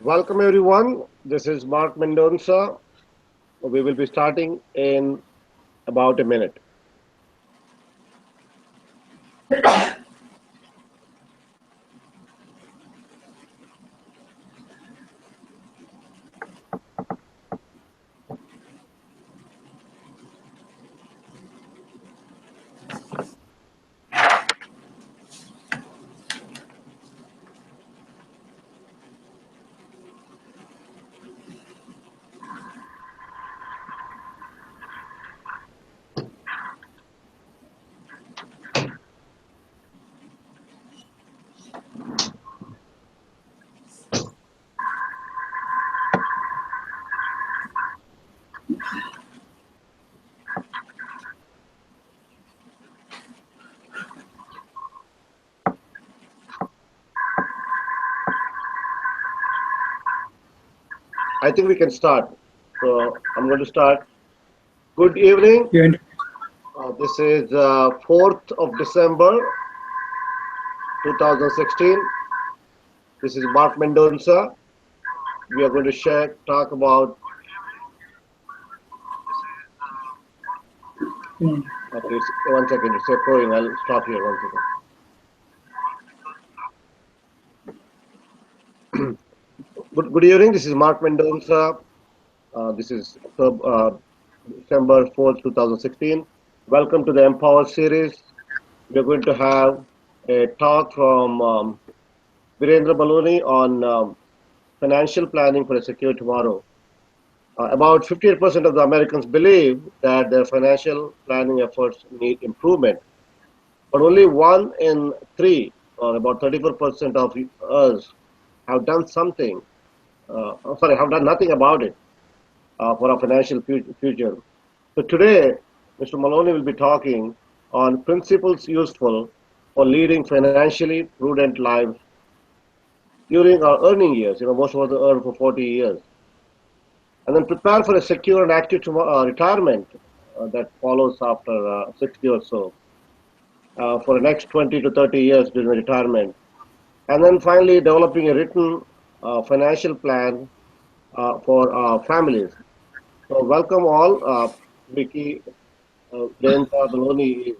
Welcome everyone. This is Mark Mendonça. We will be starting in about a minute. I think we can start. So I'm going to start. Good evening. You This is 4th of December 2016. This is Mark Mendonça. We are going to talk about. Okay, one second. It's echoing. I'll stop here. One second. Good evening. This is Mark Mendonça. This is December 4th, 2016. Welcome to the Empower series. We're going to have a talk from Virindra Maloni on financial planning for a secure tomorrow. About 58% of the Americans believe that their financial planning efforts need improvement, but only 1 in 3, or about 34% of us, have done something. Have done nothing about it for our financial future. So today, Mr. Maloni will be talking on principles useful for leading financially prudent lives during our earning years. Most of us earn for 40 years. And then prepare for a secure and active retirement that follows after 60 or so for the next 20 to 30 years during retirement. And then finally, developing a written financial plan for our families. So welcome all. Vicky Virindra Maloni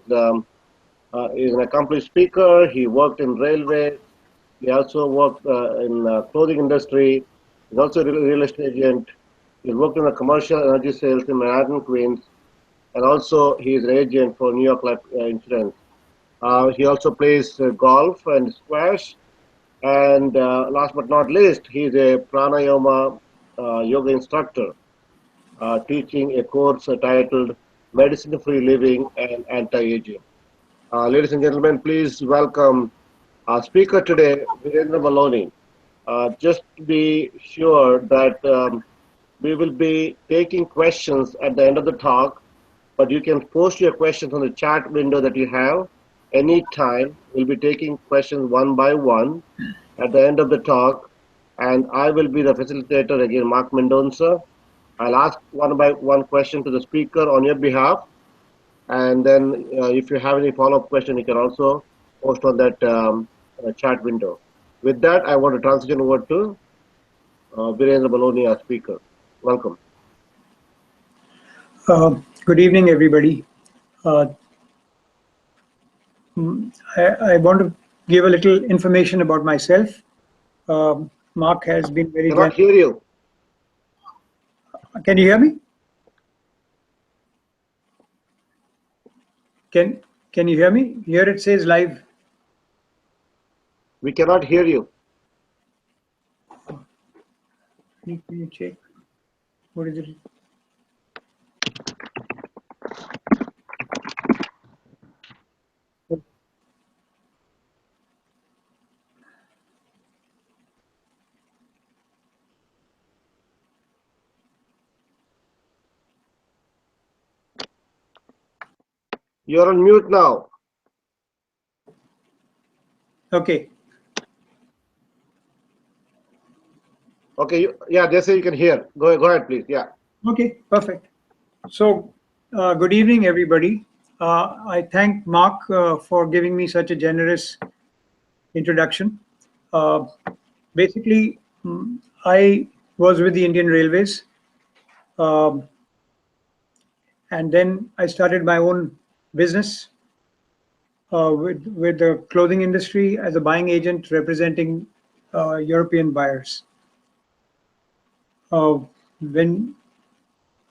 is an accomplished speaker. He worked in railways. He also worked in clothing industry. He's also a real estate agent. He's worked in the commercial energy sales in Manhattan, Queens, and also he is an agent for New York Life Insurance. He also plays golf and squash. And last but not least, he's a pranayama yoga instructor, teaching a course titled Medicine-Free Living and Anti-Aging. Ladies and gentlemen, please welcome our speaker today, Virindra Maloni. Just to be sure that we will be taking questions at the end of the talk, but you can post your questions on the chat window that you have anytime. We'll be taking questions one by one at the end of the talk, and I will be the facilitator again, Mark Mendonça. I'll ask one by one question to the speaker on your behalf, and then if you have any follow-up question, you can also post on that chat window. With that, I want to transition over to Virindra Maloni, our speaker. Welcome. Good evening, everybody. I want to give a little information about myself. Mark has been very. I cannot hear you. Can you hear me? Can you hear me? Here it says live. We cannot hear you. Can you check? What is it? You're on mute now. Okay. Okay. Yeah, they say you can hear. Go ahead, please. Yeah. Okay, perfect. So, good evening, everybody. I thank Mark for giving me such a generous introduction. Basically, I was with the Indian Railways, um, and then I started my own business with the clothing industry as a buying agent representing European buyers. Uh, when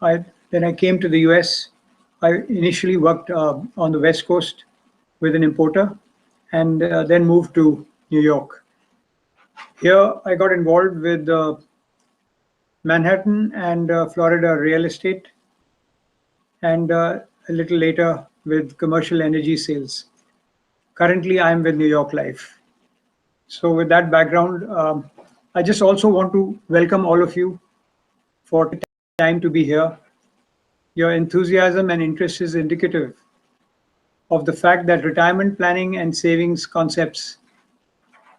I then I came to the US, I initially worked on the West Coast with an importer, and then moved to New York. Here, I got involved with Manhattan and Florida real estate, and a little later with commercial energy sales. Currently, I'm with New York Life. So, with that background, I just also want to welcome all of you for the time to be here. Your enthusiasm and interest is indicative of the fact that retirement planning and savings concepts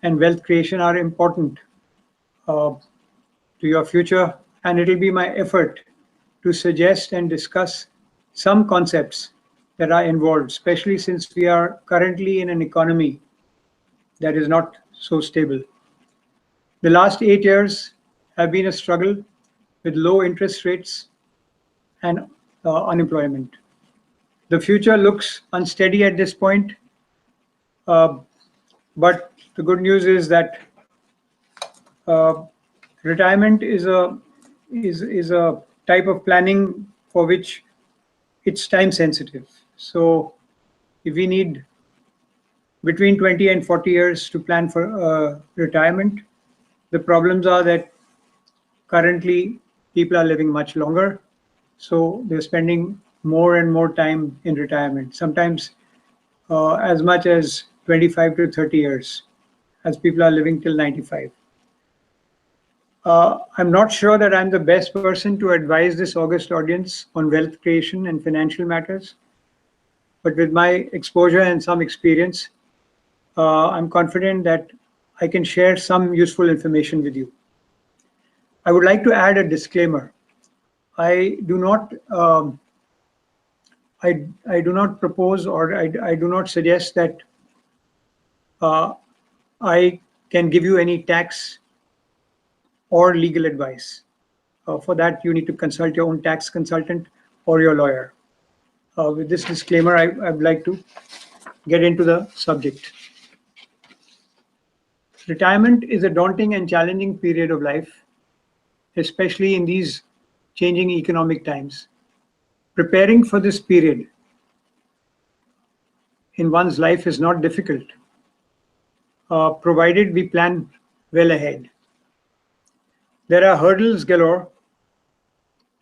and wealth creation are important uh, to your future, and it'll be my effort to suggest and discuss some concepts that are involved, especially since we are currently in an economy that is not so stable. The last 8 years have been a struggle with low interest rates and unemployment. The future looks unsteady at this point, uh, but the good news is that uh, retirement is a type of planning for which it's time sensitive. So if we need between 20 and 40 years to plan for retirement, the problems are that currently people are living much longer, so they're spending more and more time in retirement, sometimes as much as 25 to 30 years, as people are living till 95. I'm not sure that I'm the best person to advise this august audience on wealth creation and financial matters, but with my exposure and some experience, I'm confident that I can share some useful information with you. I would like to add a disclaimer. I do not I do not propose, or I do not suggest that uh, I can give you any tax or legal advice. For that, you need to consult your own tax consultant or your lawyer. With this disclaimer, I would like to get into the subject. Retirement is a daunting and challenging period of life, especially in these changing economic times. Preparing for this period in one's life is not difficult, provided we plan well ahead. There are hurdles galore,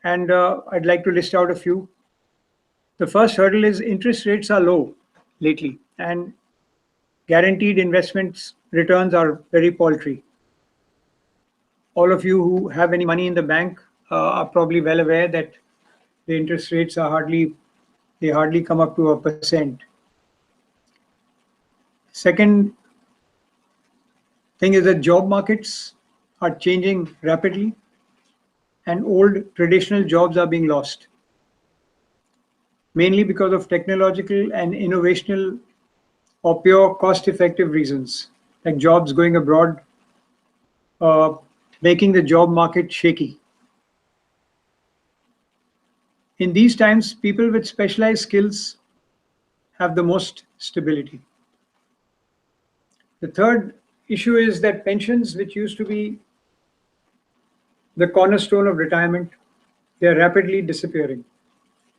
and I'd like to list out a few. The first hurdle is interest rates are low lately, and guaranteed investments returns are very paltry. All of you who have any money in the bank are probably well aware that the interest rates are hardly come up to 1%. Second thing is that job markets are changing rapidly, and old traditional jobs are being lost, mainly because of technological and innovational or pure cost-effective reasons, like jobs going abroad, uh, making the job market shaky. In these times, people with specialized skills have the most stability. The third issue is that pensions, which used to be the cornerstone of retirement, they are rapidly disappearing.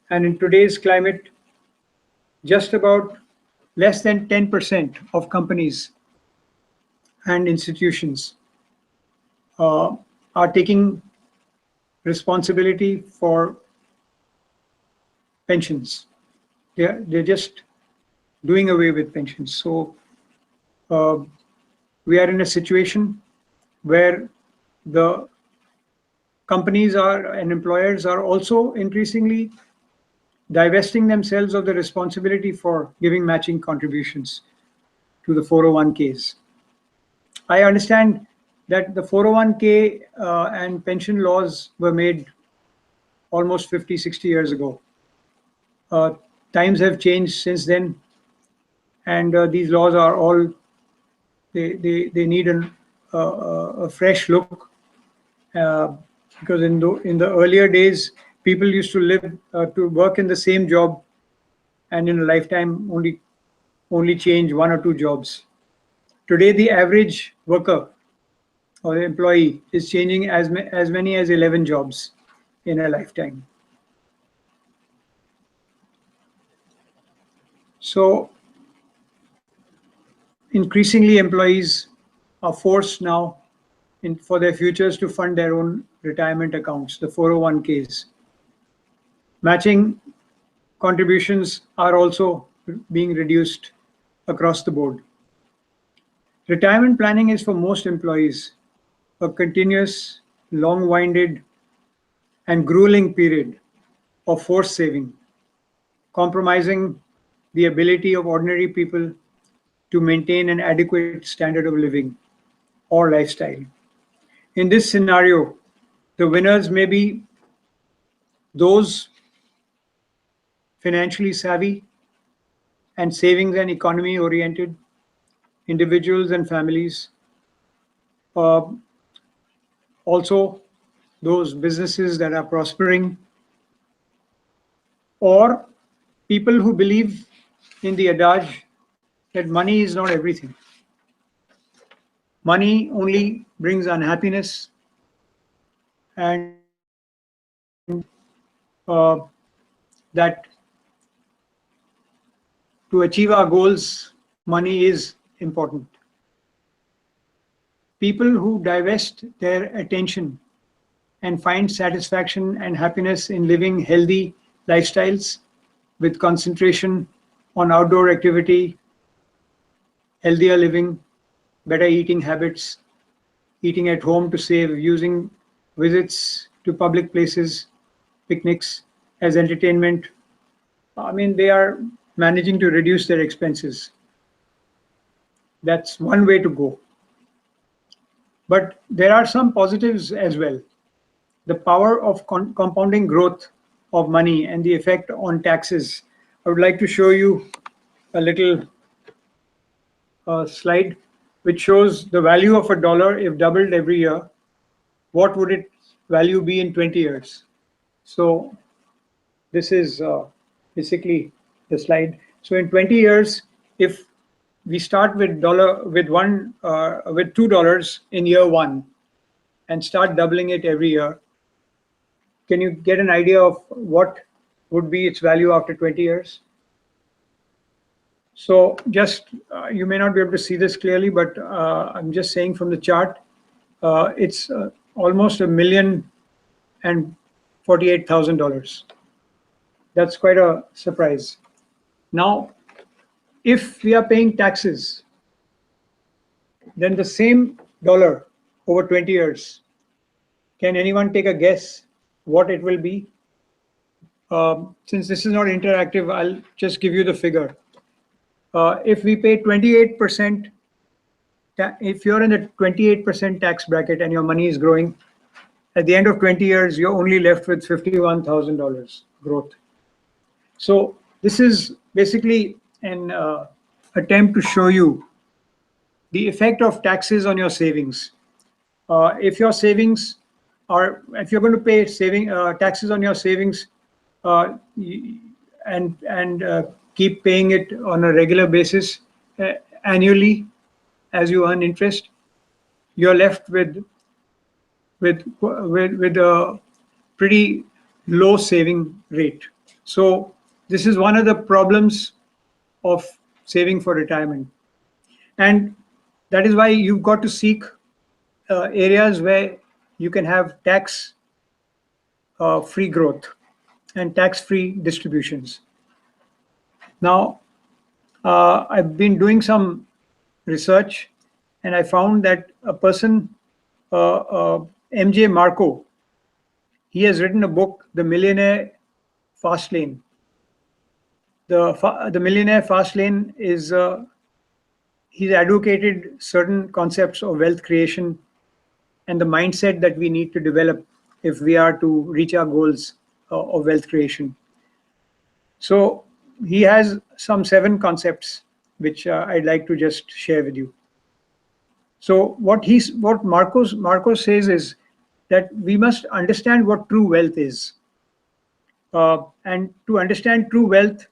And in today's climate, just about less than 10% of companies and institutions uh, are taking responsibility for pensions. They're just doing away with pensions. So uh, we are in a situation where the companies are and employers are also increasingly divesting themselves of the responsibility for giving matching contributions to the 401ks. I understand that the 401k and pension laws were made almost 50, 60 years ago. Uh, Times have changed since then, and these laws are all, they need a fresh look, because in the earlier days, people used to live to work in the same job, and in a lifetime only change one or two jobs. Today, the average worker or employee is changing as many as 11 jobs in a lifetime. So increasingly, employees are forced now for their futures to fund their own retirement accounts, the 401ks. Matching contributions are also being reduced across the board. Retirement planning is for most employees a continuous, long-winded, and grueling period of forced saving, compromising the ability of ordinary people to maintain an adequate standard of living or lifestyle. In this scenario, the winners may be those financially savvy and savings and economy oriented individuals and families. Uh, Also, those businesses that are prospering, or people who believe in the adage that money is not everything. Money only brings unhappiness, and that to achieve our goals, money is important. People who divest their attention and find satisfaction and happiness in living healthy lifestyles with concentration on outdoor activity, healthier living, better eating habits, eating at home to save, using visits to public places, picnics as entertainment. I mean, they are managing to reduce their expenses. That's one way to go. But there are some positives as well. The power of compounding growth of money and the effect on taxes. I would like to show you a little slide which shows the value of a dollar if doubled every year. What would its value be in 20 years? So this is basically the slide. So in 20 years, if we start with with $2 in year one and start doubling it every year, can you get an idea of what would be its value after 20 years? So just, you may not be able to see this clearly, but I'm just saying from the chart, it's almost $1,048,000. That's quite a surprise. Now, if we are paying taxes, then the same dollar over 20 years, can anyone take a guess what it will be? Since this is not interactive, I'll just give you the figure. If we pay 28%, if you're in the 28% tax bracket and your money is growing, at the end of 20 years, you're only left with $51,000 growth. So this is basically an attempt to show you the effect of taxes on your savings. If your savings are, if you're going to pay taxes on your savings and keep paying it on a regular basis annually as you earn interest, you're left with a pretty low saving rate. So this is one of the problems of saving for retirement. And that is why you've got to seek areas where you can have tax-free growth and tax-free distributions. Now, I've been doing some research, and I found that a person, MJ Marco, he has written a book, The Millionaire Fast Lane. The Millionaire Fast Lane is, he's advocated certain concepts of wealth creation and the mindset that we need to develop if we are to reach our goals of wealth creation. So he has some 7 concepts which I'd like to just share with you. So what Marcos says is that we must understand what true wealth is. And to understand true wealth,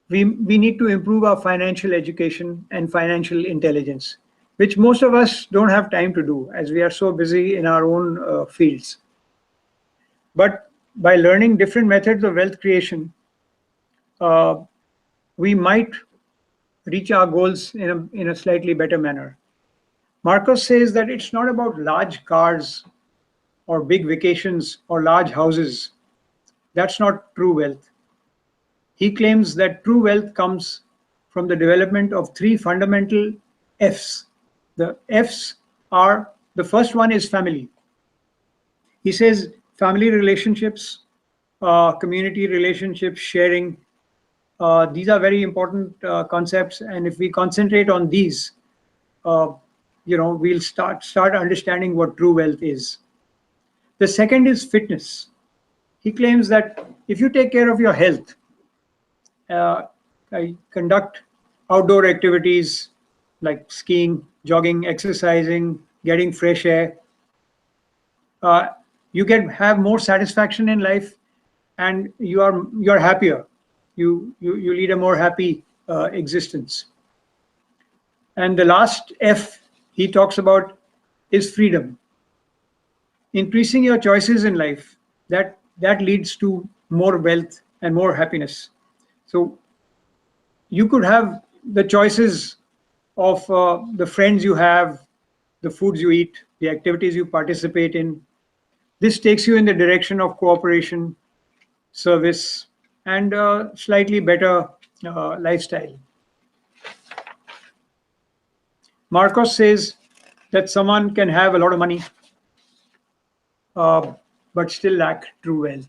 we need to improve our financial education and financial intelligence, which most of us don't have time to do as we are so busy in our own fields. But by learning different methods of wealth creation, uh, we might reach our goals in a slightly better manner. Marcos says that it's not about large cars or big vacations or large houses. That's not true wealth. He claims that true wealth comes from the development of three fundamental F's. The F's are, the first one is family. He says family relationships, community relationships, sharing, these are very important concepts. And if we concentrate on these, uh, we'll start understanding what true wealth is. The second is fitness. He claims that if you take care of your health, I conduct outdoor activities like skiing, jogging, exercising, getting fresh air, uh, you have more satisfaction in life, and you're happier. You lead a more happy existence. And the last F he talks about is freedom. Increasing your choices in life, that leads to more wealth and more happiness. So you could have the choices of the friends you have, the foods you eat, the activities you participate in. This takes you in the direction of cooperation, service, and slightly better lifestyle. Marcos says that someone can have a lot of money, uh, but still lack true wealth.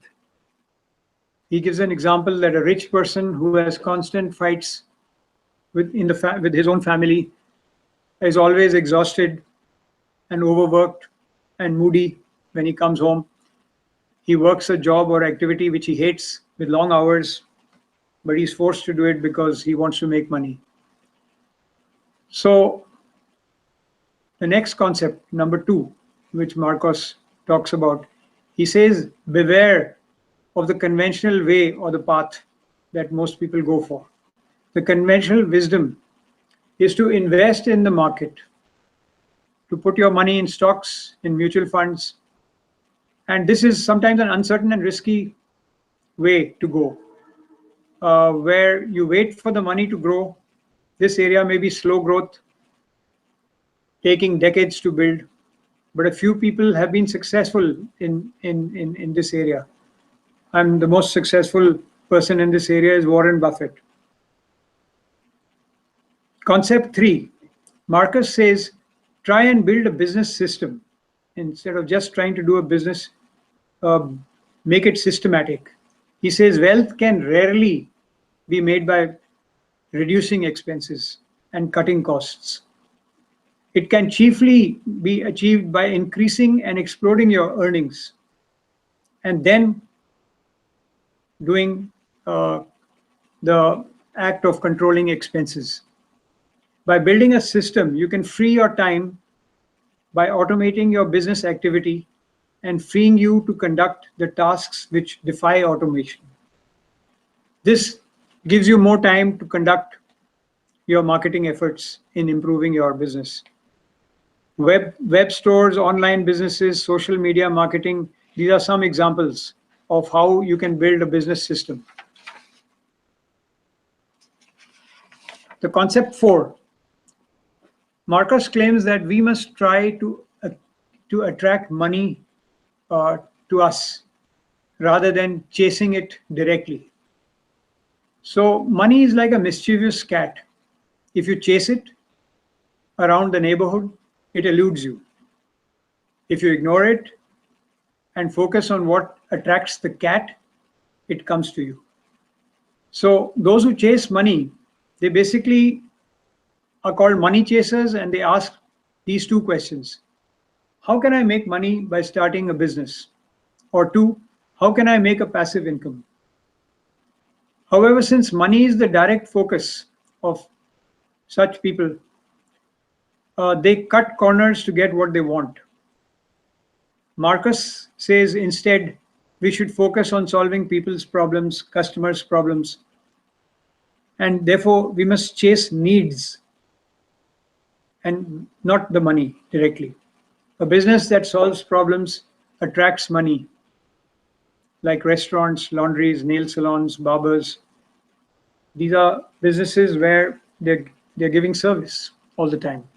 He gives an example that a rich person who has constant fights with his own family is always exhausted and overworked and moody when he comes home. He works a job or activity which he hates with long hours, but he's forced to do it because he wants to make money. So the next concept, number 2, which Marcos talks about, he says, beware of the conventional way or the path that most people go for. The conventional wisdom is to invest in the market, to put your money in stocks, in mutual funds. And this is sometimes an uncertain and risky way to go, where you wait for the money to grow. This area may be slow growth, taking decades to build, but a few people have been successful in this area. I'm the most successful person in this area is Warren Buffett. Concept 3, Marcus says, try and build a business system. Instead of just trying to do a business, make it systematic. He says wealth can rarely be made by reducing expenses and cutting costs. It can chiefly be achieved by increasing and exploding your earnings and then doing the act of controlling expenses. By building a system, you can free your time by automating your business activity and freeing you to conduct the tasks which defy automation. This gives you more time to conduct your marketing efforts in improving your business. Web stores, online businesses, social media marketing, these are some examples of how you can build a business system. The concept 4, Marcus claims that we must try to attract money to us rather than chasing it directly. So money is like a mischievous cat. If you chase it around the neighborhood, it eludes you. If you ignore it and focus on what attracts the cat, it comes to you. So those who chase money, they basically are called money chasers, and they ask these 2 questions. How can I make money by starting a business? Or 2, how can I make a passive income? However, since money is the direct focus of such people, They cut corners to get what they want. Marcus says instead, we should focus on solving people's problems, customers' problems, and therefore we must chase needs and not the money directly. A business that solves problems attracts money, like restaurants, laundries, nail salons, barbers. These are businesses where they're giving service all the time.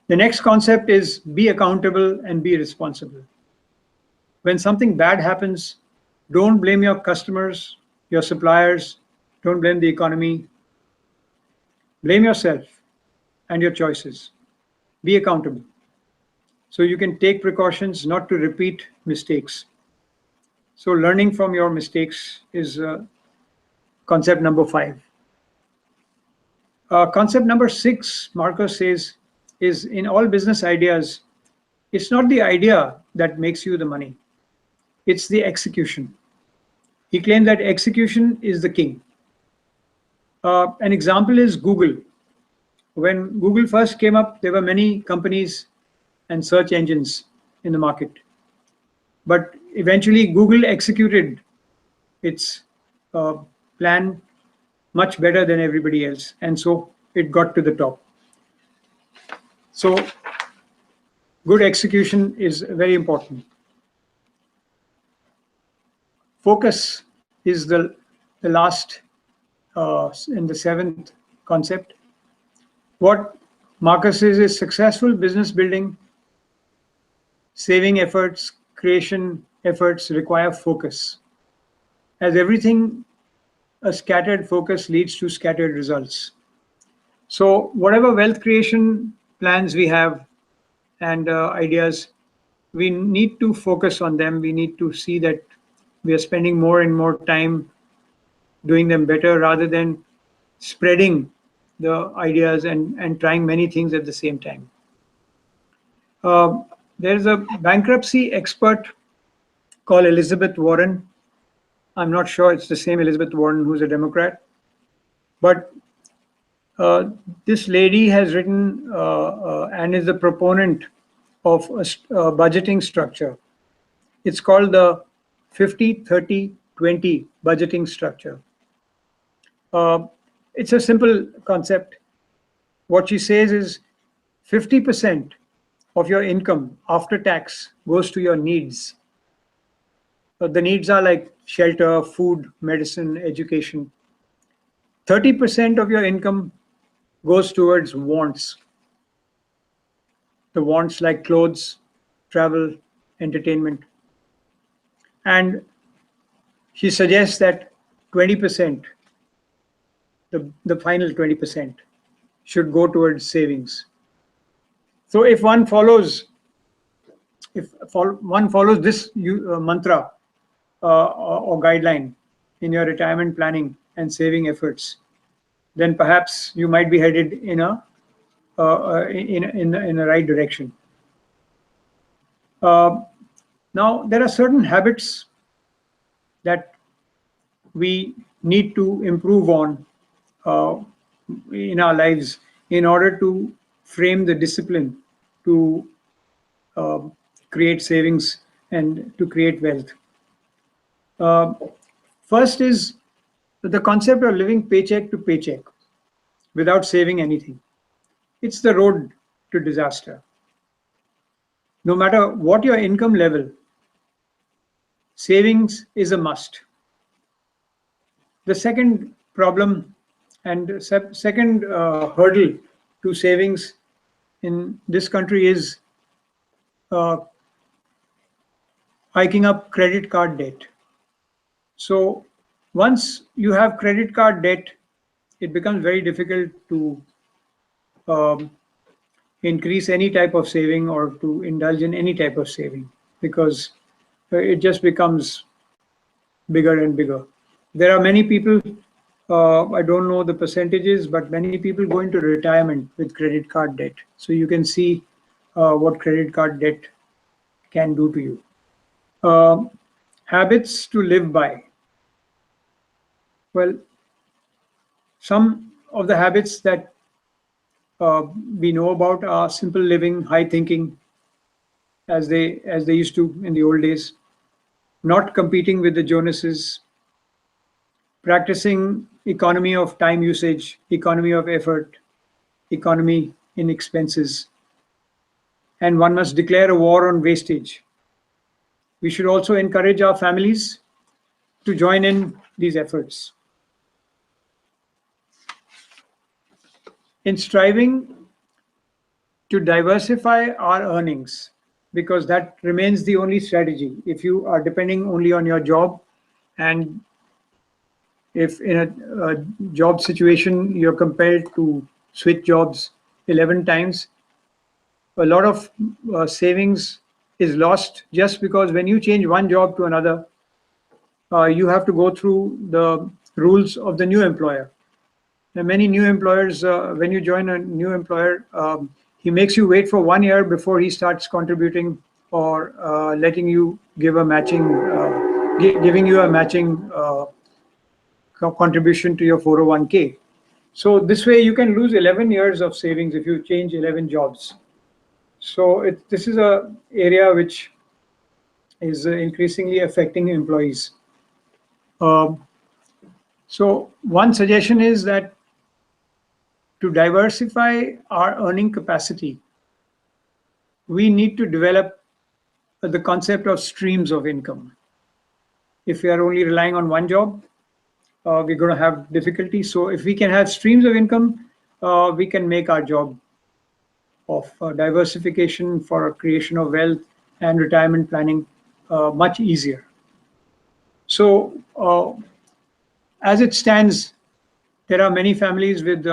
The next concept is be accountable and be responsible. When something bad happens, don't blame your customers, your suppliers, don't blame the economy. Blame yourself and your choices. Be accountable. So you can take precautions not to repeat mistakes. So learning from your mistakes is concept number 5. Concept number 6, Marcus says, is in all business ideas, it's not the idea that makes you the money. It's the execution. He claimed that execution is the king. An example is Google. When Google first came up, there were many companies and search engines in the market. But eventually, Google executed its plan much better than everybody else. And so it got to the top. So good execution is very important. Focus is the last in the 7th concept. What Marcus says is successful business building, saving efforts, creation efforts require focus. As everything, a scattered focus leads to scattered results. So whatever wealth creation plans we have and ideas, we need to focus on them. We need to see that we are spending more and more time doing them better rather than spreading the ideas and trying many things at the same time. There's a bankruptcy expert called Elizabeth Warren. I'm not sure it's the same Elizabeth Warren who's a Democrat, but this lady has written and is the proponent of a budgeting structure. It's called the 50-30-20 budgeting structure. It's a simple concept. What she says is 50% of your income after tax goes to your needs. The needs are like shelter, food, medicine, education. 30% of your income goes towards wants. The wants like clothes, travel, entertainment. And she suggests that 20%, the final 20%, should go towards savings. So if one follows, this mantra or guideline in your retirement planning and saving efforts, then perhaps you might be headed in a right direction. Now, there are certain habits that we need to improve on in our lives in order to frame the discipline to create savings and to create wealth. First is the concept of living paycheck to paycheck without saving anything. It's the road to disaster. No matter what your income level, savings is a must. The second problem and second hurdle to savings in this country is hiking up credit card debt. So once you have credit card debt, it becomes very difficult to increase any type of saving or to indulge in any type of saving because it just becomes bigger and bigger. There are many people, I don't know the percentages, but many people go into retirement with credit card debt. So you can see what credit card debt can do to you. Habits to live by. Well, some of the habits that we know about are simple living, high thinking, as they used to in the old days, not competing with the Jonases, practicing economy of time usage, economy of effort, economy in expenses, and one must declare a war on wastage. We should also encourage our families to join in these efforts. In striving to diversify our earnings, because that remains the only strategy. If you are depending only on your job, and if in a job situation you're compelled to switch jobs 11 times, a lot of savings is lost, just because when you change one job to another, you have to go through the rules of the new employer. And many new employers, when you join a new employer, he makes you wait for 1 year before he starts contributing or letting you give a matching, giving you a matching contribution to your 401k. So this way you can lose 11 years of savings if you change 11 jobs. So this is a area which is increasingly affecting employees. So one suggestion is that to diversify our earning capacity, we need to develop the concept of streams of income. If we are only relying on one job, we're going to have difficulty. So if we can have streams of income, we can make our job of diversification for creation of wealth and retirement planning much easier. So as it stands, there are many families with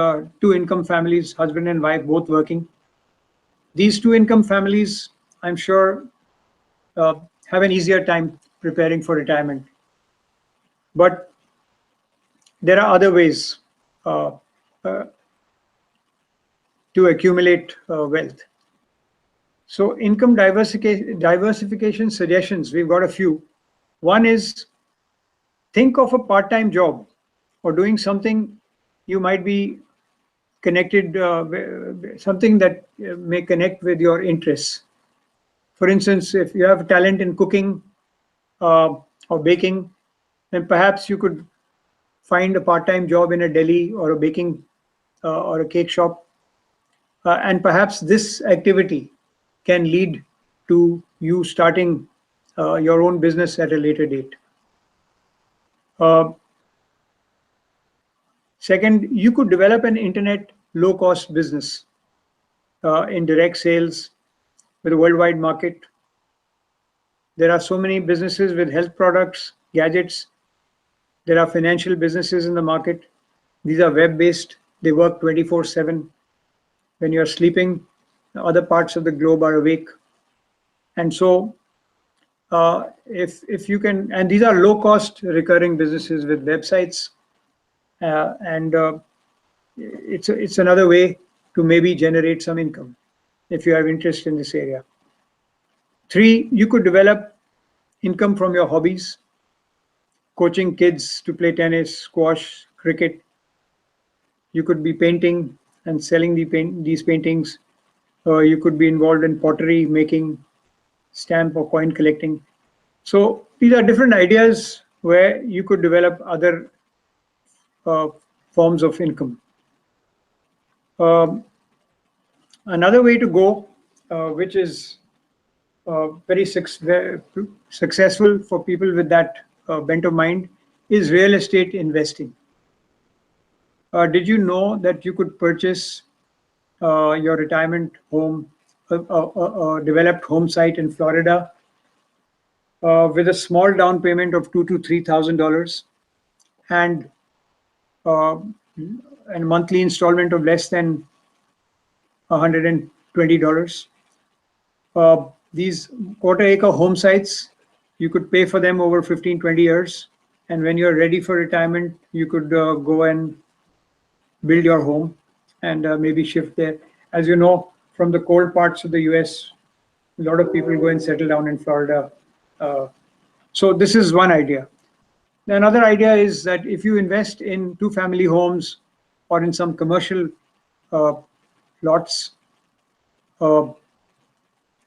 two income families, husband and wife, both working. These two income families, I'm sure, have an easier time preparing for retirement. But there are other ways to accumulate wealth. So income diversification suggestions, we've got a few. One is, think of a part-time job or doing something you might be connected, something that may connect with your interests. For instance, if you have talent in cooking or baking, then perhaps you could find a part-time job in a deli or a baking or a cake shop. And perhaps this activity can lead to you starting your own business at a later date. Second, you could develop an internet low-cost business in direct sales with a worldwide market. There are so many businesses with health products, gadgets. There are financial businesses in the market. These are web-based. They work 24/7. When you're sleeping, other parts of the globe are awake. And so if you can, and these are low-cost recurring businesses with websites, and it's another way to maybe generate some income if you have interest in this area. 3, you could develop income from your hobbies, coaching kids to play tennis, squash, cricket. You could be painting and selling these paintings. You could be involved in pottery making, stamp or coin collecting. So these are different ideas where you could develop other forms of income. Another way to go, which is very successful for people with that bent of mind, is real estate investing. Did you know that you could purchase your retirement home, a developed home site in Florida, with a small down payment of $2,000 to $3,000 and a monthly installment of less than $120? These quarter-acre home sites, you could pay for them over 15-20 years, and when you're ready for retirement, you could go and build your home and maybe shift there. As you know, from the cold parts of the US, a lot of people go and settle down in Florida. So this is one idea. Another idea is that if you invest in 2-family homes or in some commercial plots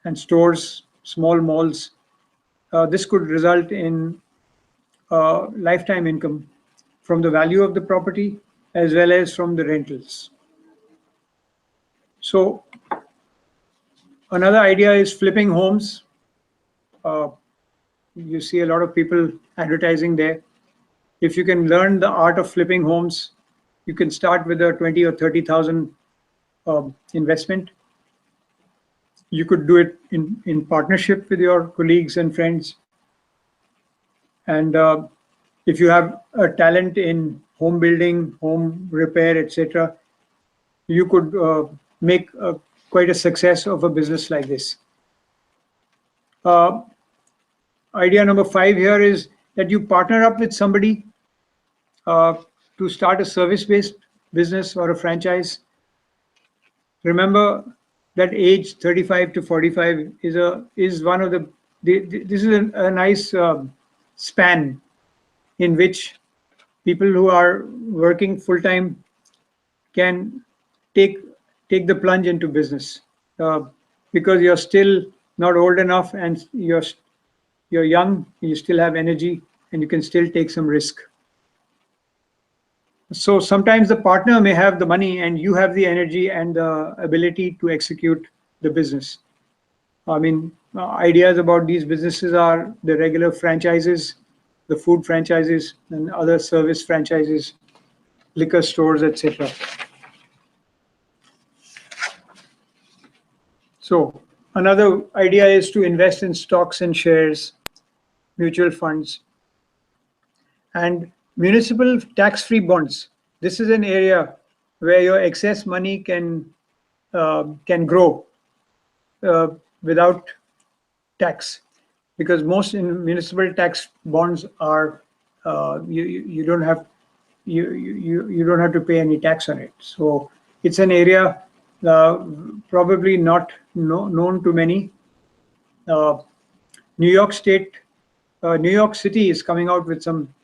and stores, small malls. This could result in lifetime income from the value of the property as well as from the rentals. So another idea is flipping homes. You see a lot of people advertising there. If you can learn the art of flipping homes, you can start with a 20 or 30,000 investment. You could do it in partnership with your colleagues and friends. And if you have a talent in home building, home repair, etc., you could make quite a success of a business like this. Idea number 5 here is that you partner up with somebody to start a service-based business or a franchise. Remember that age 35 to 45 is one of this is a nice span in which people who are working full-time can take the plunge into business because you're still not old enough and you're young, you still have energy, and you can still take some risk. So sometimes the partner may have the money and you have the energy and the ability to execute the business. I mean, ideas about these businesses are the regular franchises, the food franchises, and other service franchises, liquor stores, etc. So another idea is to invest in stocks and shares, mutual funds, and municipal tax-free bonds. This is an area where your excess money can grow without tax, because most in municipal tax bonds are you don't have you don't have to pay any tax on it. So it's an area probably not known to many. New York City is coming out with some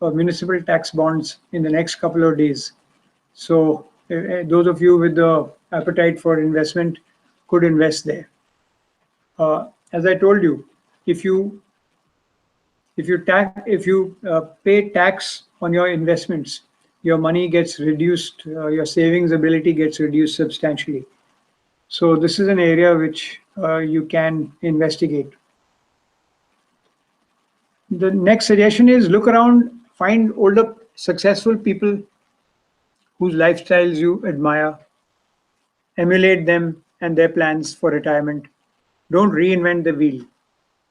municipal tax bonds in the next couple of days. So those of you with the appetite for investment could invest there. As I told you, if you pay tax on your investments, your money gets reduced, your savings ability gets reduced substantially. So this is an area which you can investigate. The next suggestion is look around, find older successful people whose lifestyles you admire, emulate them and their plans for retirement. Don't reinvent the wheel.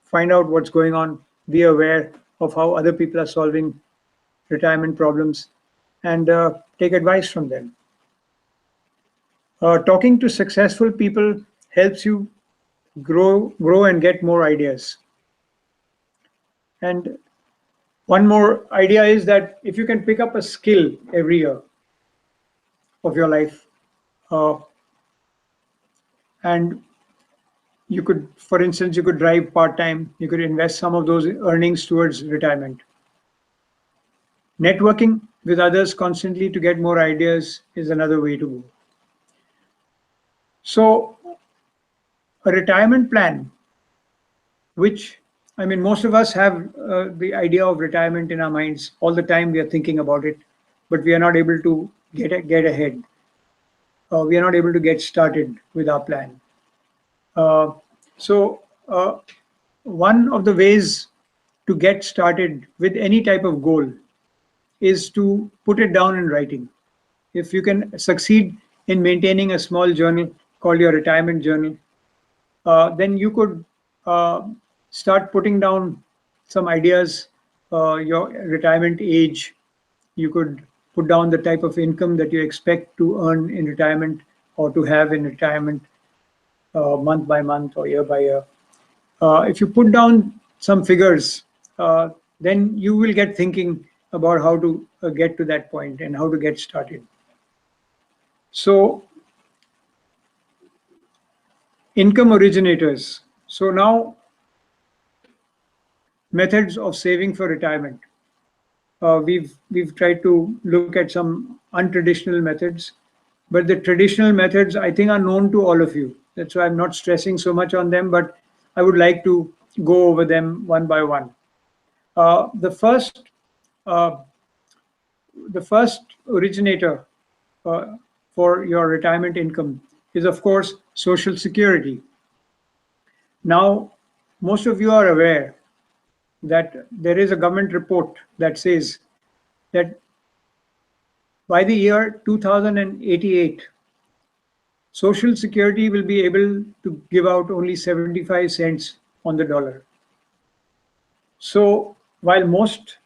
Find out what's going on, be aware of how other people are solving retirement problems, and take advice from them. Talking to successful people helps you grow and get more ideas. And one more idea is that if you can pick up a skill every year of your life, and you could, for instance, you could drive part-time, you could invest some of those earnings towards retirement. Networking with others constantly to get more ideas is another way to go. So a retirement plan, which, I mean, most of us have the idea of retirement in our minds all the time. We are thinking about it, but we are not able to get ahead. We are not able to get started with our plan. So one of the ways to get started with any type of goal is to put it down in writing. If you can succeed in maintaining a small journal called your retirement journal, then you could start putting down some ideas, your retirement age. You could put down the type of income that you expect to earn in retirement or to have in retirement month by month or year by year. If you put down some figures, then you will get thinking about how to get to that point and how to get started. So income originators. So now methods of saving for retirement. We've tried to look at some untraditional methods, But the traditional methods, I think, are known to all of you. That's why I'm not stressing so much on them, but I would like to go over them one by one. The uh, first originator for your retirement income is, of course, Social Security. Now, most of you are aware that there is a government report that says that by the year 2088, Social Security will be able to give out only 75 cents on the dollar. So while most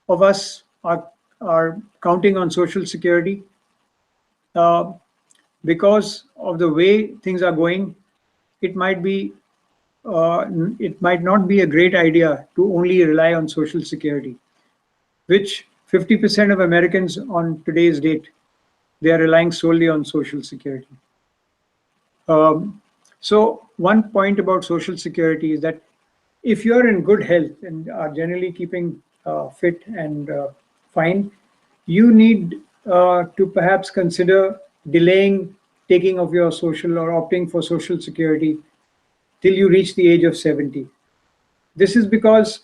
of us are counting on Social Security, uh, because of the way things are going, it might be it might not be a great idea to only rely on Social Security, which 50% of Americans on today's date, they are relying solely on Social Security. So one point about Social Security is that if you're in good health and are generally keeping fit and fine, you need to perhaps consider delaying taking of your social or opting for Social Security till you reach the age of 70. This is because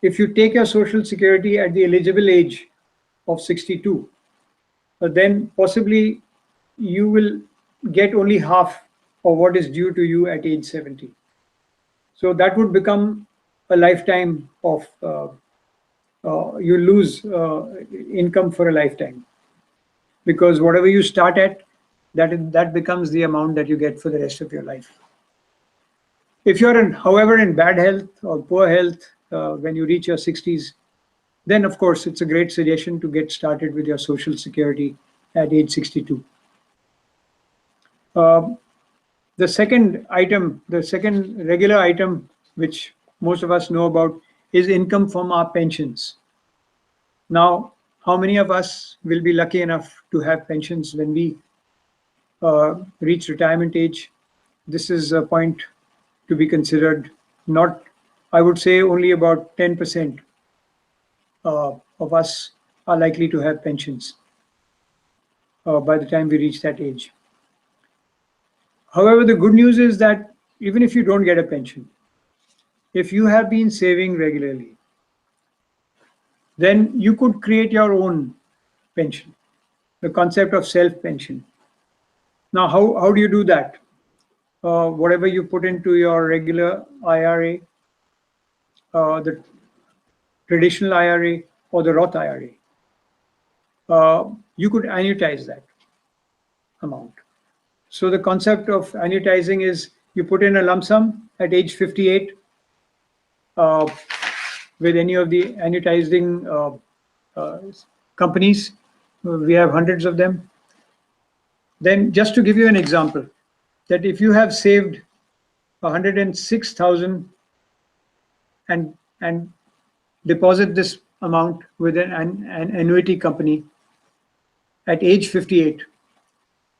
if you take your Social Security at the eligible age of 62, then possibly you will get only half of what is due to you at age 70. So that would become a lifetime of, you lose income for a lifetime. Because whatever you start at, that becomes the amount that you get for the rest of your life. If you're, however, in bad health or poor health when you reach your 60s, then of course it's a great suggestion to get started with your Social Security at age 62. The second regular item, which most of us know about, is income from our pensions. Now, how many of us will be lucky enough to have pensions when we reach retirement age? This is a point to be considered. Not, I would say only about 10% of us are likely to have pensions by the time we reach that age. However, the good news is that even if you don't get a pension, if you have been saving regularly, then you could create your own pension, the concept of self-pension. Now, how do you do that? Whatever you put into your regular IRA, the traditional IRA, or the Roth IRA, you could annuitize that amount. So the concept of annuitizing is you put in a lump sum at age 58 with any of the annuitizing companies. We have hundreds of them. Then just to give you an example, that if you have saved 106,000 and deposit this amount with an annuity company at age 58,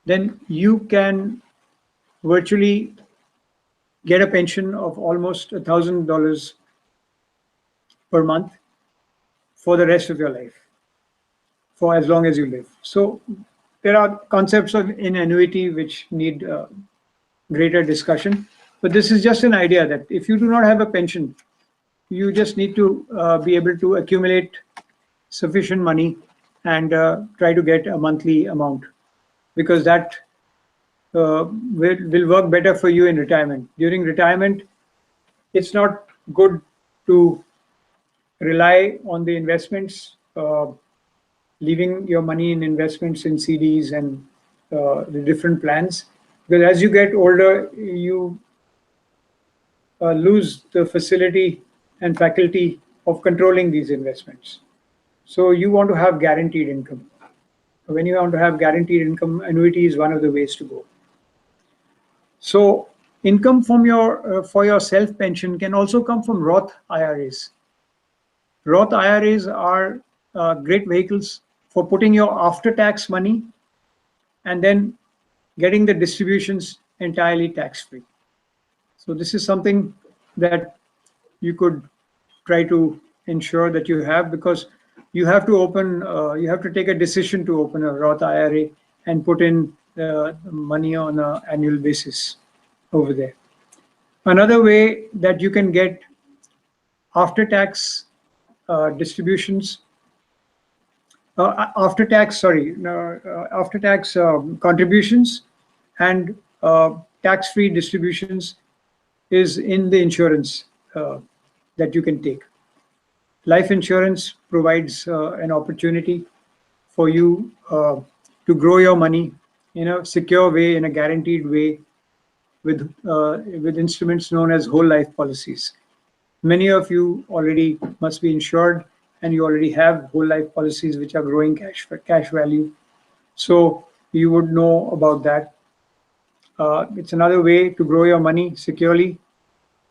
then you can virtually get a pension of almost $1,000 per month for the rest of your life, for as long as you live. So there are concepts in annuity which need greater discussion, but this is just an idea that if you do not have a pension, you just need to be able to accumulate sufficient money and try to get a monthly amount, because that will work better for you in retirement. During retirement, it's not good to rely on the investments, leaving your money in investments in CDs and the different plans, because as you get older, you lose the facility and faculty of controlling these investments. So you want to have guaranteed income. When you want to have guaranteed income, annuity is one of the ways to go. So income from your for your self-pension can also come from Roth IRAs. Roth IRAs are great vehicles for putting your after-tax money and then getting the distributions entirely tax-free. So this is something that you could try to ensure that you have, because you have to open, you have to take a decision to open a Roth IRA and put in money on an annual basis over there. Another way that you can get after-tax distributions, after-tax contributions and tax-free distributions is in the insurance that you can take. Life insurance provides an opportunity for you to grow your money in a secure way, in a guaranteed way, with instruments known as whole life policies. Many of you already must be insured, and you already have whole life policies which are growing cash value. So you would know about that. It's another way to grow your money securely,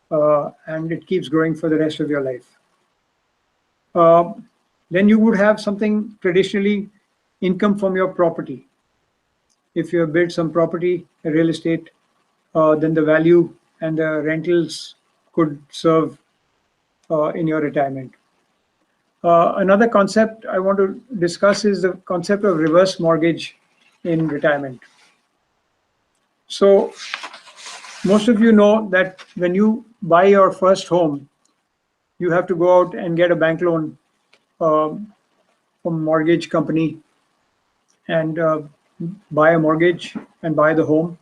and it keeps growing for the rest of your life. Then you would have something traditionally, income from your property. If you have built some property, real estate, then the value and the rentals could serve in your retirement. Another concept I want to discuss is the concept of reverse mortgage in retirement. So most of you know that when you buy your first home, you have to go out and get a bank loan from a mortgage company and buy a mortgage and buy the home.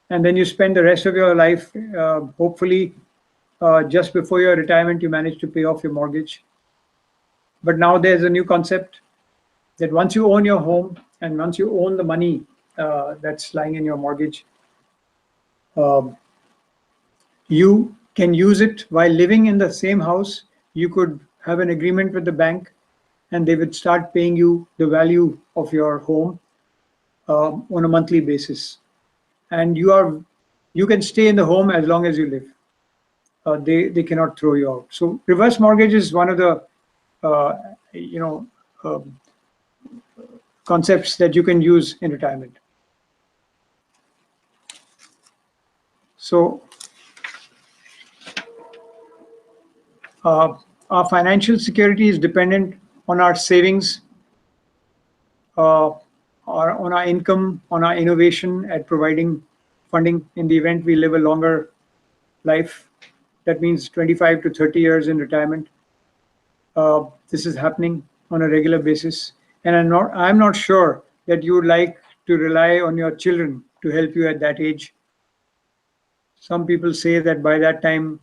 And then you spend the rest of your life, hopefully, just before your retirement, you manage to pay off your mortgage. But now there's a new concept that once you own your home and once you own the money that's lying in your mortgage, you can use it while living in the same house. You could have an agreement with the bank and they would start paying you the value of your home on a monthly basis. And you can stay in the home as long as you live. They cannot throw you out. So reverse mortgage is one of the concepts that you can use in retirement. So our financial security is dependent on our savings, or on our income, on our innovation at providing funding in the event we live a longer life. That means 25 to 30 years in retirement. This is happening on a regular basis. And I'm not sure that you would like to rely on your children to help you at that age. Some people say that by that time,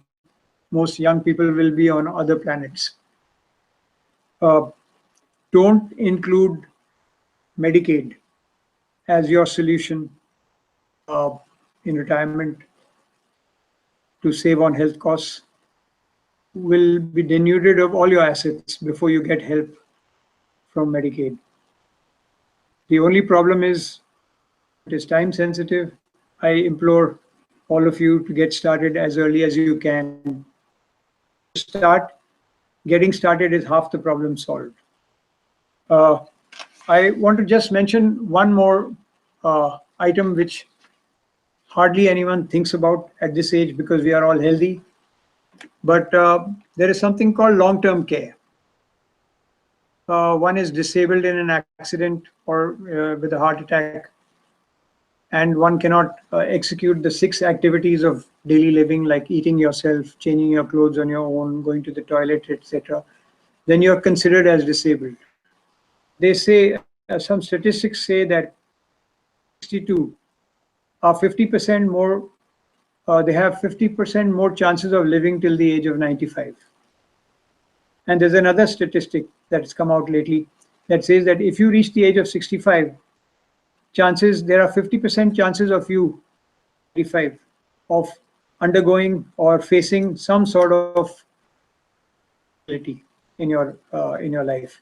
most young people will be on other planets. Don't include Medicaid as your solution in retirement to save on health costs. Will be denuded of all your assets before you get help from Medicaid. The only problem is it is time sensitive. I implore all of you to get started as early as you can. Getting started is half the problem solved. I want to just mention one more item which hardly anyone thinks about at this age because we are all healthy. But there is something called long-term care. One is disabled in an accident or with a heart attack, and one cannot execute the 6 activities of daily living like eating yourself, changing your clothes on your own, going to the toilet, etc. Then you're considered as disabled. They say, some statistics say that 62 are 50% more, they have 50% more chances of living till the age of 95. And there's another statistic that's come out lately that says that if you reach the age of 65, there are 50% chances of you, 85, of undergoing or facing some sort of disability in your life.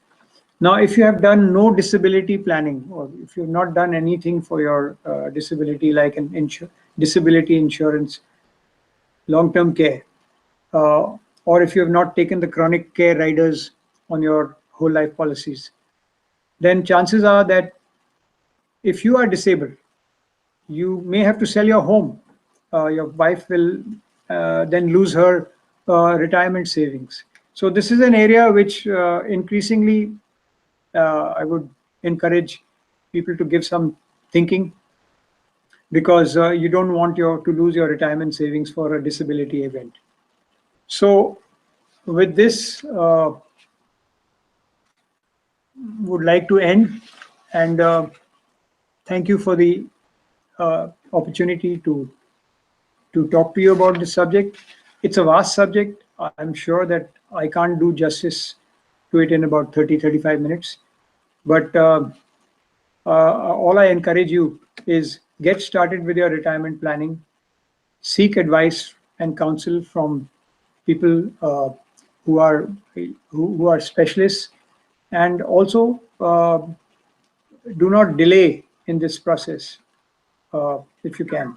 Now, if you have done no disability planning, or if you've not done anything for your disability, like an disability insurance, long-term care, or if you have not taken the chronic care riders on your whole life policies, then chances are that if you are disabled, you may have to sell your home. Your wife will then lose her retirement savings. So this is an area which increasingly I would encourage people to give some thinking, because you don't want to lose your retirement savings for a disability event. So with this, would like to end, and thank you for the opportunity to talk to you about this subject. It's a vast subject. I'm sure that I can't do justice to it in about 30-35 minutes. But all I encourage you is get started with your retirement planning, seek advice and counsel from people who are specialists, and also do not delay in this process if you can.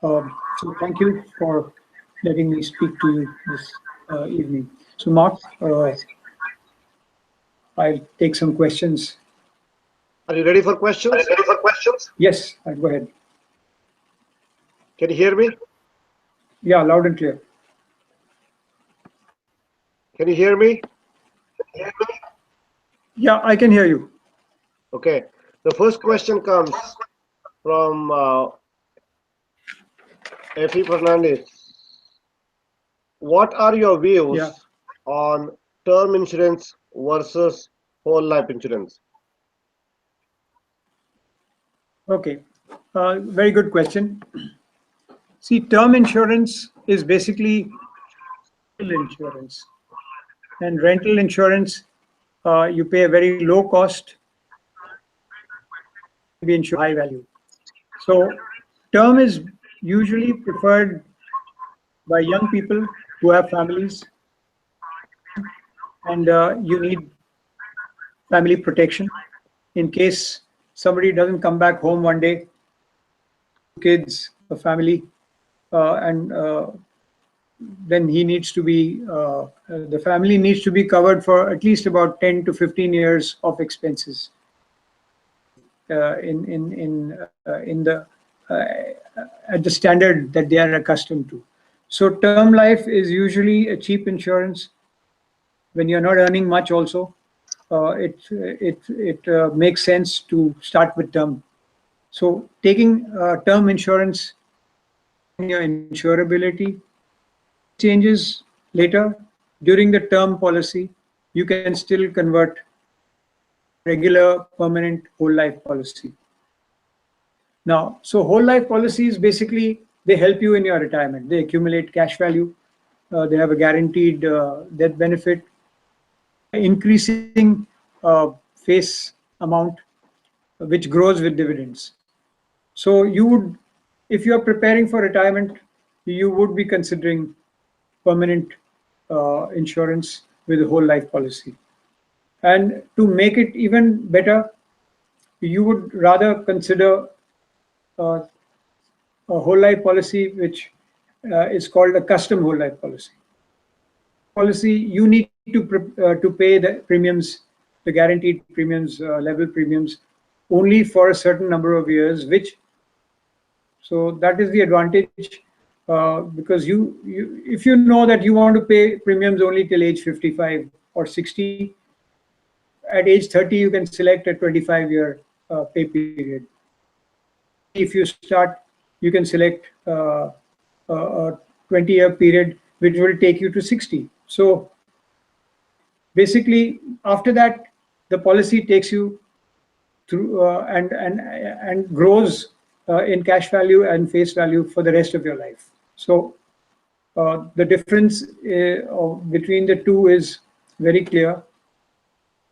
So thank you for letting me speak to you this evening. So Mark, I'll take some questions. Are you ready for questions? Yes, I'll go ahead. Can you hear me? Yeah, loud and clear. Can you hear me? Yeah, I can hear you. Okay. The first question comes from Effie Fernandez. What are your views on term insurance versus whole life insurance? Okay, very good question. See, term insurance is basically rental insurance, and rental insurance, you pay a very low cost, be insured high value. So term is usually preferred by young people who have families, and you need family protection in case somebody doesn't come back home one day, kids, a family, and then he needs to be, the family needs to be covered for at least about 10 to 15 years of expenses at the standard that they are accustomed to. So term life is usually a cheap insurance when you're not earning much. Also, it makes sense to start with term. So taking term insurance, your insurability changes later during the term policy, you can still convert regular permanent whole life policy. Now, so whole life policies basically, they help you in your retirement. They accumulate cash value. They have a guaranteed death benefit, increasing face amount, which grows with dividends. So you would, if you are preparing for retirement, you would be considering permanent insurance with a whole life policy. And to make it even better, you would rather consider a whole life policy which is called a custom whole life policy. Policy, you need to pay the premiums, the guaranteed premiums, level premiums, only for a certain number of years, which, so that is the advantage, because if you know that you want to pay premiums only till age 55 or 60, at age 30 you can select a 25-year pay period. If you start, you can select a 20-year period, which will take you to 60. So basically, after that, the policy takes you through and grows in cash value and face value for the rest of your life. So the difference between the two is very clear.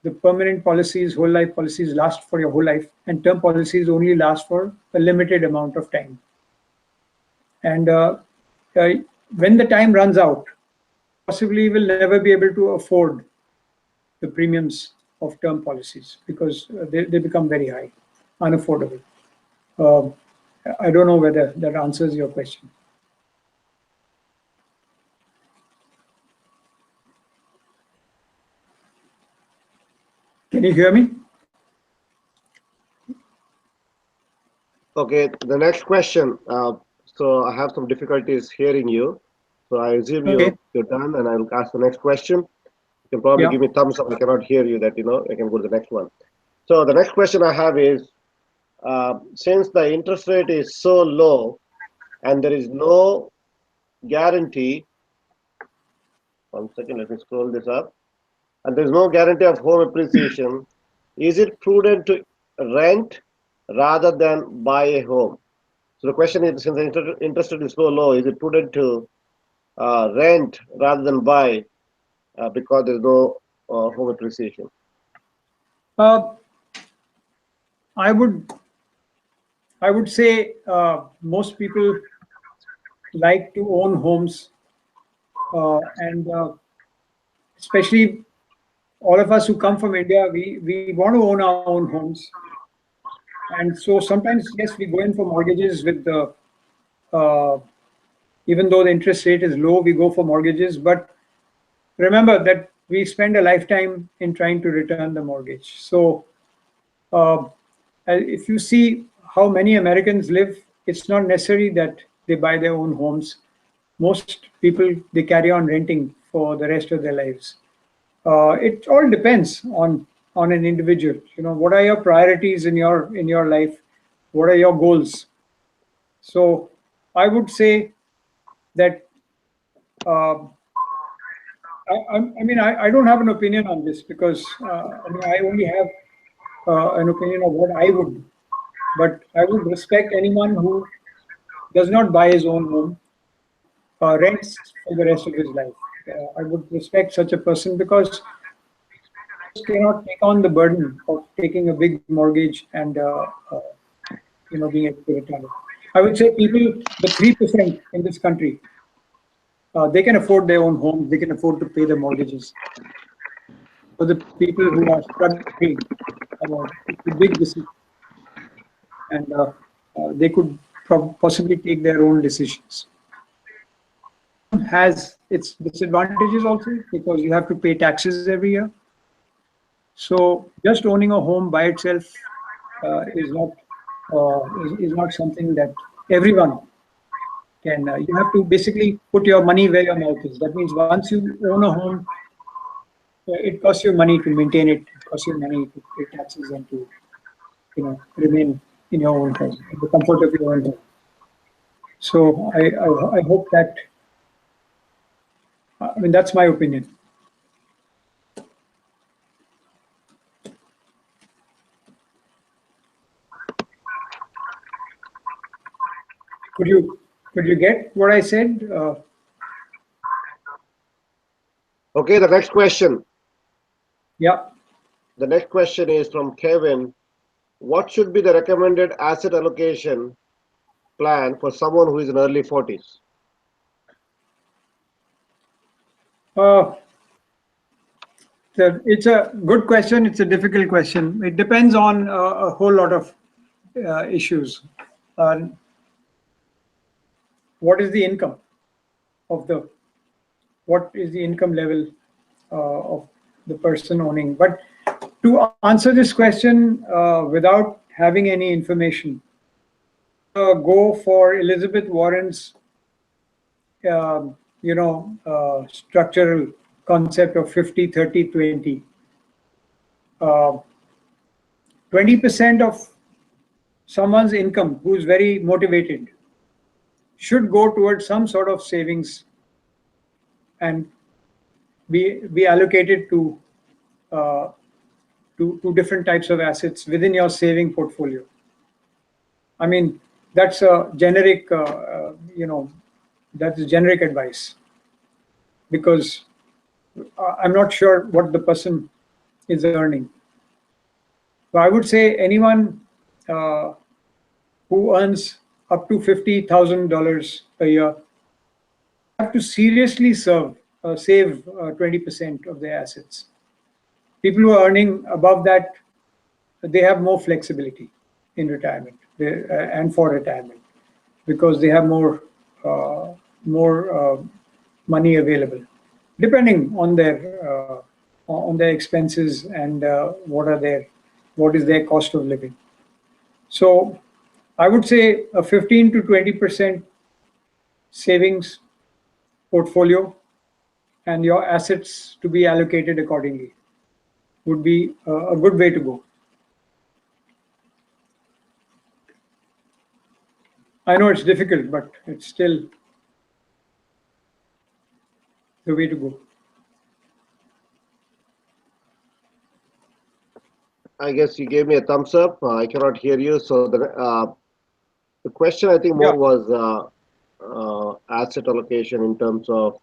The permanent policies, whole life policies, last for your whole life, and term policies only last for a limited amount of time. And when the time runs out, possibly will never be able to afford the premiums of term policies because they become very high, unaffordable. I don't know whether that answers your question. Can you hear me? Okay, the next question. So I have some difficulties hearing you. So I assume you're done, and I'll ask the next question. You can probably give me thumbs up. I cannot hear you. That I can go to the next one. So the next question I have is, since the interest rate is so low and there is no guarantee, one second, let me scroll this up, and there is no guarantee of home appreciation, is it prudent to rent rather than buy a home? So the question is, since the interest rate is so low, is it prudent to rent rather than buy because there is no home appreciation? Uh, I would say most people like to own homes, and especially all of us who come from India, we want to own our own homes. And so sometimes, yes, we go in for mortgages with the, uh, even though the interest rate is low, we go for mortgages. But remember that we spend a lifetime in trying to return the mortgage. So uh, if you see how many Americans live, it's not necessary that they buy their own homes. Most people, they carry on renting for the rest of their lives. It all depends on an individual. You know, what are your priorities in your life? What are your goals? So I would say that uh, I don't have an opinion on this because I only have an opinion of what I would do. But I would respect anyone who does not buy his own home, rents for the rest of his life. I would respect such a person because cannot take on the burden of taking a big mortgage and being able to return it. I would say people, the 3% in this country, they can afford their own homes, they can afford to pay the mortgages. For the people who are struggling, it's a big decision, and they could possibly take their own decisions. Has its disadvantages also because you have to pay taxes every year. So just owning a home by itself is not something that everyone can. You have to basically put your money where your mouth is. That means once you own a home, it costs you money to maintain it. It costs you money to pay taxes and to remain in your own home, in the comfort of your own home. So I hope that. I mean, that's my opinion. Could you get what I said? Okay, the next question. Yeah. The next question is from Kevin. What should be the recommended asset allocation plan for someone who is in early 40s? It's a good question. It's a difficult question. It depends on a whole lot of issues. Uh, what is the income of the? What is the income level of the person owning? But to answer this question without having any information, go for Elizabeth Warren's, structural concept of 50, 30, 20. 20% of someone's income who's very motivated should go towards some sort of savings and be allocated uh, to different types of assets within your saving portfolio. I mean, that's a generic, that's generic advice because I'm not sure what the person is earning. So I would say anyone who earns up to $50,000 a year have to seriously save 20% of their assets. People who are earning above that, they have more flexibility in retirement and for retirement because they have more money available, depending on their expenses and what is their cost of living. So I would say a 15 to 20% savings portfolio and your assets to be allocated accordingly would be a good way to go. I know it's difficult, but it's still the way to go. I guess you gave me a thumbs up. I cannot hear you. So the question I think Yeah, more was asset allocation in terms of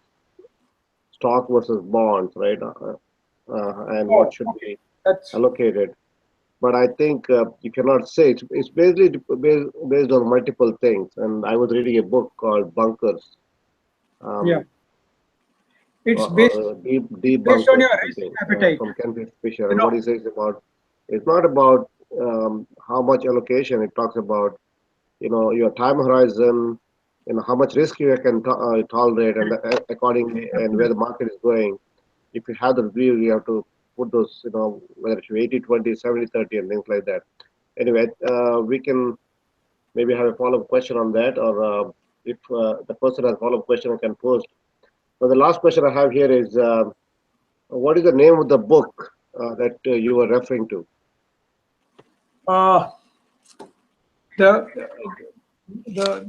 stock versus bonds, right? And what oh, should okay. be That's allocated. But I think you cannot say it's basically based on multiple things. And I was reading a book called Bunkers, yeah. um, It's based based on Debunkers, your risk something appetite. from Ken Fisher. You And what he know, says about it's not about how much allocation. It talks about your time horizon, how much risk you can tolerate, and accordingly, and where the market is going. If you have the view, you have to put those, whether it's 80-20, 70-30, and things like that. Anyway, we can maybe have a follow-up question on that, or if the person has a follow-up question, I can post. So the last question I have here is, what is the name of the book that you were referring to? uh, the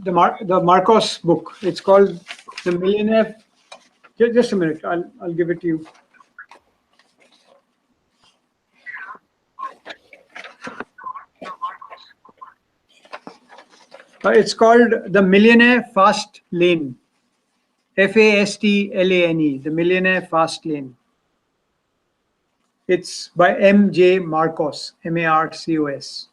the Marcos book. It's called The Millionaire. Just a minute. I'll give it to you. It's called The Millionaire Fast Lane. FASTLANE. The Millionaire Fast Lane. It's by M.J. Marcos. Marcos.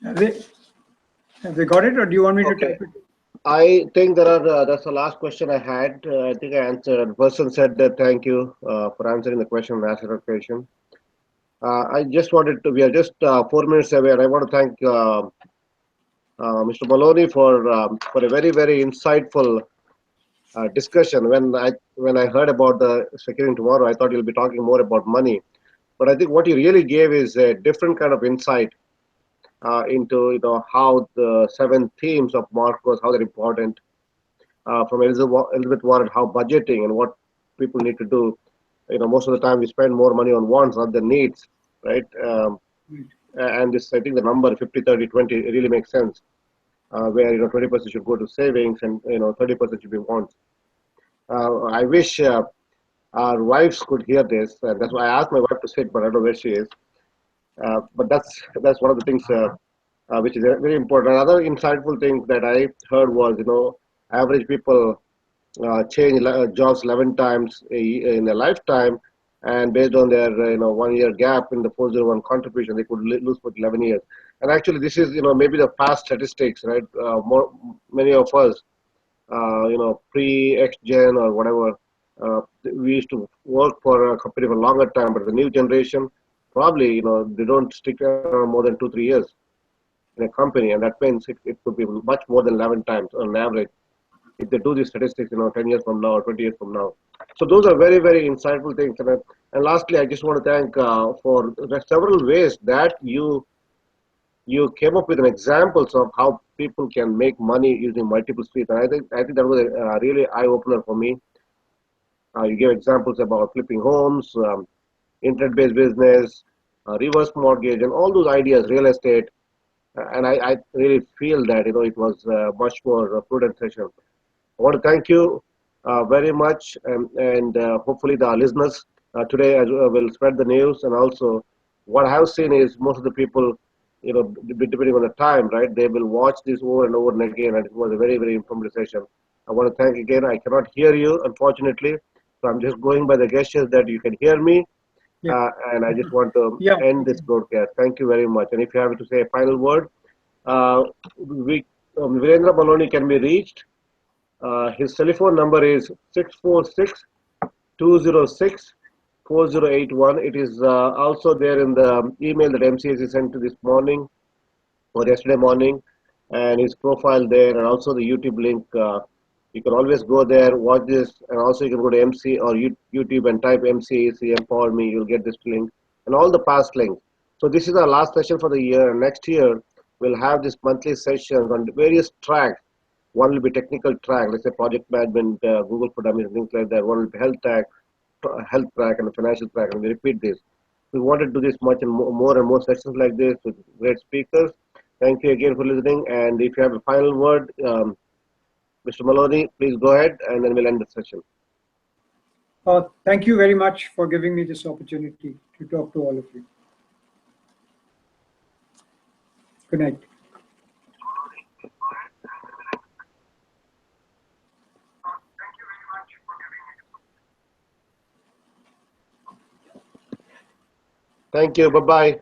Have they, have they got it, or do you want me to Okay. type it? I think that's the last question I had. I think I answered. The person said that thank you for answering the question on asset allocation. I just wanted to, we are just 4 minutes away, and I want to thank Mr. Maloney for a very, very insightful discussion. When I heard about the securing tomorrow, I thought you'll be talking more about money. But I think what you really gave is a different kind of insight into how the 7 themes of Marcos, how they're important, from Elizabeth Warren, how budgeting and what people need to do. Most of the time we spend more money on wants rather than needs, right? And this, I think the number 50-30-20 really makes sense, where 20% should go to savings and 30% should be wants. I wish our wives could hear this, and that's why I asked my wife to sit, but I don't know where she is. But that's one of the things which is very important. Another insightful thing that I heard was, average people change jobs 11 times in a lifetime, and based on their 1 year gap in the 401 contribution, they could lose for 11 years. And actually, this is maybe the past statistics, right? Many of us, pre X Gen or whatever, we used to work for a company for a longer time, but the new generation probably they don't stick around more than 2-3 years in a company, and that means it could be much more than 11 times on average if they do these statistics, 10 years from now or 20 years from now. So those are very, very insightful things. And lastly, I just want to thank for the several ways that you came up with an examples of how people can make money using multiple streets. And I think that was a really eye opener for me. You gave examples about flipping homes, internet-based business, reverse mortgage, and all those ideas, real estate. And I really feel that it was much more prudent session. I want to thank you very much, and hopefully the listeners today will spread the news. And also, what I have seen is most of the people, depending on the time, right, they will watch this over and over and again. And it was a very, very informative session. I want to thank again. I cannot hear you, unfortunately, so I'm just going by the gestures that you can hear me. Yeah. And I just want to Yeah. end this broadcast. Thank you very much. And if you have to say a final word, Virindra Maloni can be reached. His telephone number is 646-206-4081. It is also there in the email that MCA-EC sent to this morning or yesterday morning, and his profile there, and also the YouTube link. You can always go there, watch this, and also you can go to MC or YouTube and type MCA-EC Empower Me. You'll get this link and all the past links. So this is our last session for the year. And next year we'll have these monthly sessions on various tracks. One will be technical track, let's say project management, Google for Dummies, and things like that. One will be health track, and a financial track, and we repeat this. We want to do this much and more and more sessions like this with great speakers. Thank you again for listening. And if you have a final word, Mr. Maloni, please go ahead, and then we'll end the session. Thank you very much for giving me this opportunity to talk to all of you. Good night. Thank you. Bye-bye.